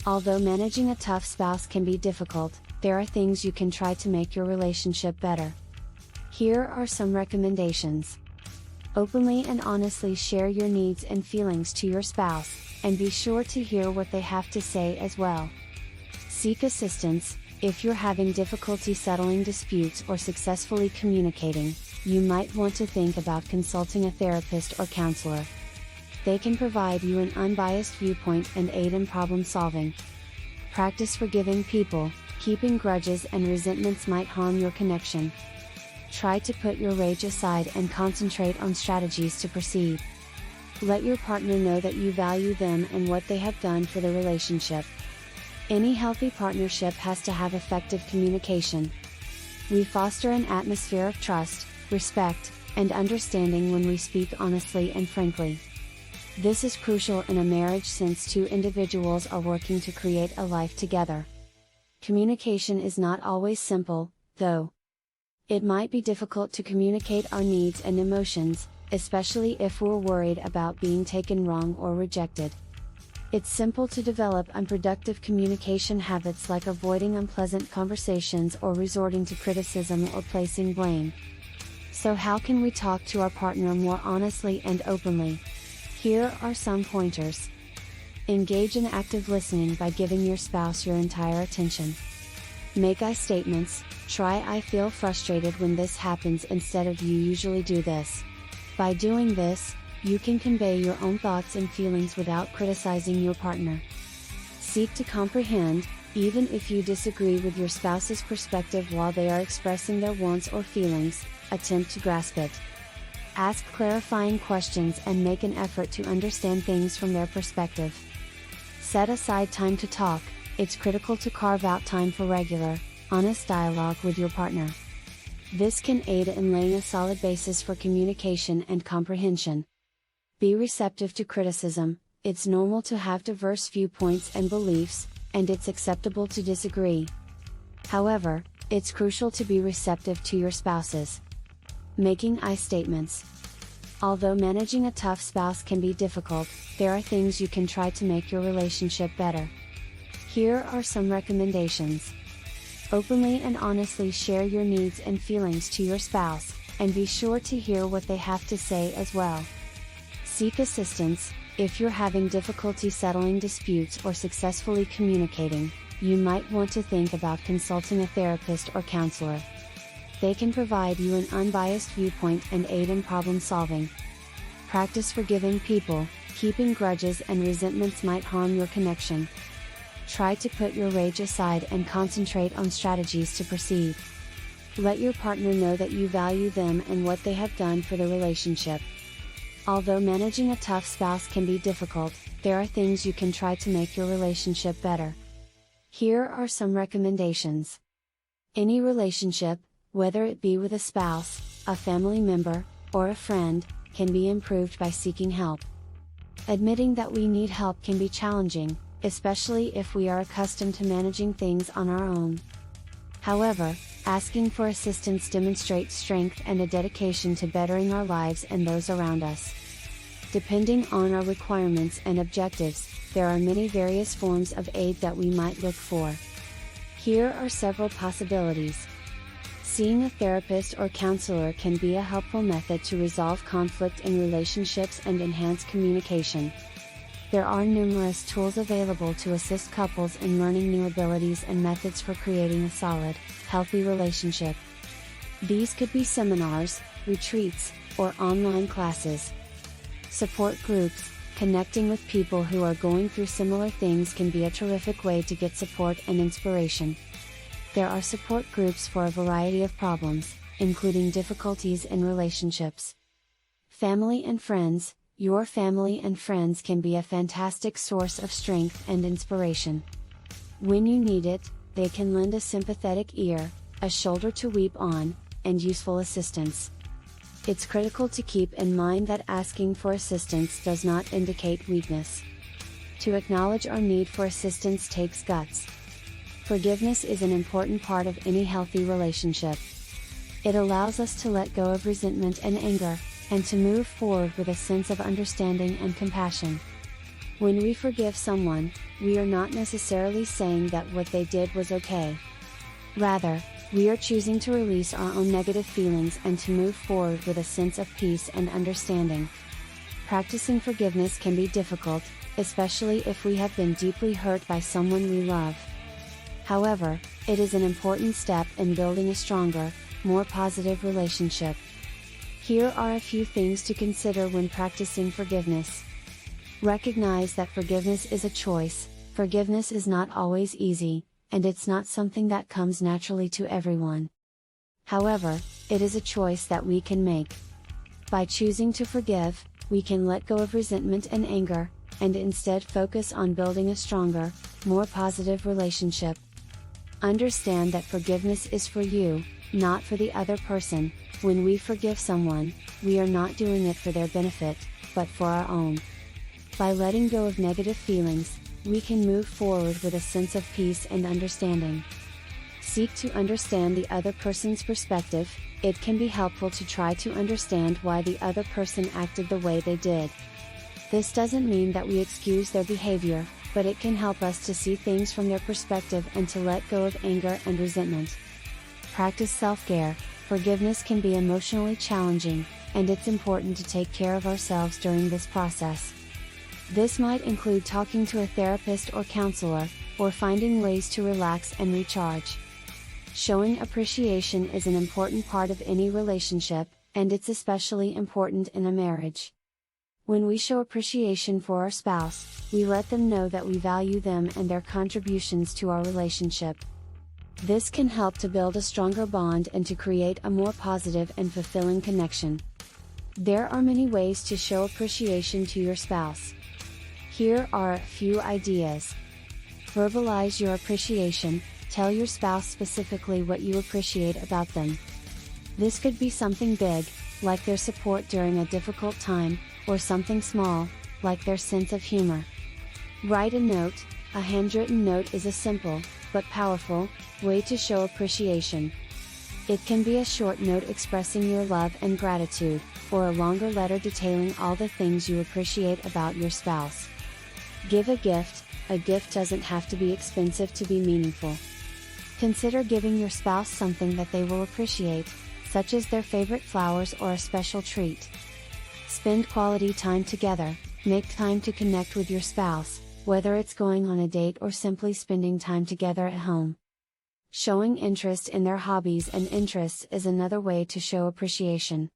Although managing a tough spouse can be difficult, there are things you can try to make your relationship better. Here are some recommendations. Openly and honestly share your needs and feelings to your spouse, and be sure to hear what they have to say as well. Seek assistance. If you're having difficulty settling disputes or successfully communicating, you might want to think about consulting a therapist or counselor. They can provide you an unbiased viewpoint and aid in problem solving. Practice forgiving people. Keeping grudges and resentments might harm your connection. Try to put your rage aside and concentrate on strategies to proceed. Let your partner know that you value them and what they have done for the relationship. Any healthy partnership has to have effective communication. We foster an atmosphere of trust, respect, and understanding when we speak honestly and frankly. This is crucial in a marriage since two individuals are working to create a life together. Communication is not always simple, though. It might be difficult to communicate our needs and emotions, especially if we're worried about being taken wrong or rejected. It's simple to develop unproductive communication habits like avoiding unpleasant conversations or resorting to criticism or placing blame. So how can we talk to our partner more honestly and openly? Here are some pointers. Engage in active listening by giving your spouse your entire attention. Make I statements. Try "I feel frustrated when this happens" instead of "you usually do this." By doing this, you can convey your own thoughts and feelings without criticizing your partner. Seek to comprehend, even if you disagree with your spouse's perspective while they are expressing their wants or feelings, attempt to grasp it. Ask clarifying questions and make an effort to understand things from their perspective. Set aside time to talk. It's critical to carve out time for regular, honest dialogue with your partner. This can aid in laying a solid basis for communication and comprehension. Be receptive to criticism. It's normal to have diverse viewpoints and beliefs, and it's acceptable to disagree. However, it's crucial to be receptive to your spouse's. Making I statements. Although managing a tough spouse can be difficult, there are things you can try to make your relationship better. Here are some recommendations. Openly and honestly share your needs and feelings to your spouse, and be sure to hear what they have to say as well. Seek assistance. If you're having difficulty settling disputes or successfully communicating, you might want to think about consulting a therapist or counselor. They can provide you an unbiased viewpoint and aid in problem solving. Practice forgiving people. Keeping grudges and resentments might harm your connection. Try to put your rage aside and concentrate on strategies to proceed. Let your partner know that you value them and what they have done for the relationship. Although managing a tough spouse can be difficult, there are things you can try to make your relationship better. Here are some recommendations. Any relationship, whether it be with a spouse, a family member, or a friend, can be improved by seeking help. Admitting that we need help can be challenging, especially if we are accustomed to managing things on our own. However, asking for assistance demonstrates strength and a dedication to bettering our lives and those around us. Depending on our requirements and objectives, there are many various forms of aid that we might look for. Here are several possibilities. Seeing a therapist or counselor can be a helpful method to resolve conflict in relationships and enhance communication. There are numerous tools available to assist couples in learning new abilities and methods for creating a solid, healthy relationship. These could be seminars, retreats, or online classes. Support groups. Connecting with people who are going through similar things can be a terrific way to get support and inspiration. There are support groups for a variety of problems, including difficulties in relationships. Family and friends. Your family and friends can be a fantastic source of strength and inspiration. When you need it, they can lend a sympathetic ear, a shoulder to weep on, and useful assistance. It's critical to keep in mind that asking for assistance does not indicate weakness. To acknowledge our need for assistance takes guts. Forgiveness is an important part of any healthy relationship. It allows us to let go of resentment and anger, and to move forward with a sense of understanding and compassion. When we forgive someone, we are not necessarily saying that what they did was okay. Rather, we are choosing to release our own negative feelings and to move forward with a sense of peace and understanding. Practicing forgiveness can be difficult, especially if we have been deeply hurt by someone we love. However, it is an important step in building a stronger, more positive relationship. Here are a few things to consider when practicing forgiveness. Recognize that forgiveness is a choice. Forgiveness is not always easy, and it's not something that comes naturally to everyone. However, it is a choice that we can make. By choosing to forgive, we can let go of resentment and anger, and instead focus on building a stronger, more positive relationship. Understand that forgiveness is for you, not for the other person. When we forgive someone, we are not doing it for their benefit, but for our own. By letting go of negative feelings, we can move forward with a sense of peace and understanding. Seek to understand the other person's perspective. It can be helpful to try to understand why the other person acted the way they did. This doesn't mean that we excuse their behavior, but it can help us to see things from their perspective and to let go of anger and resentment. Practice self-care. Forgiveness can be emotionally challenging, and it's important to take care of ourselves during this process. This might include talking to a therapist or counselor, or finding ways to relax and recharge. Showing appreciation is an important part of any relationship, and it's especially important in a marriage. When we show appreciation for our spouse, we let them know that we value them and their contributions to our relationship. This can help to build a stronger bond and to create a more positive and fulfilling connection. There are many ways to show appreciation to your spouse. Here are a few ideas. Verbalize your appreciation. Tell your spouse specifically what you appreciate about them. This could be something big, like their support during a difficult time, or something small, like their sense of humor. Write a note. A handwritten note is a simple, but powerful, way to show appreciation. It can be a short note expressing your love and gratitude, or a longer letter detailing all the things you appreciate about your spouse. Give a gift. A gift doesn't have to be expensive to be meaningful. Consider giving your spouse something that they will appreciate, such as their favorite flowers or a special treat. Spend quality time together. Make time to connect with your spouse, whether it's going on a date or simply spending time together at home. Showing interest in their hobbies and interests is another way to show appreciation.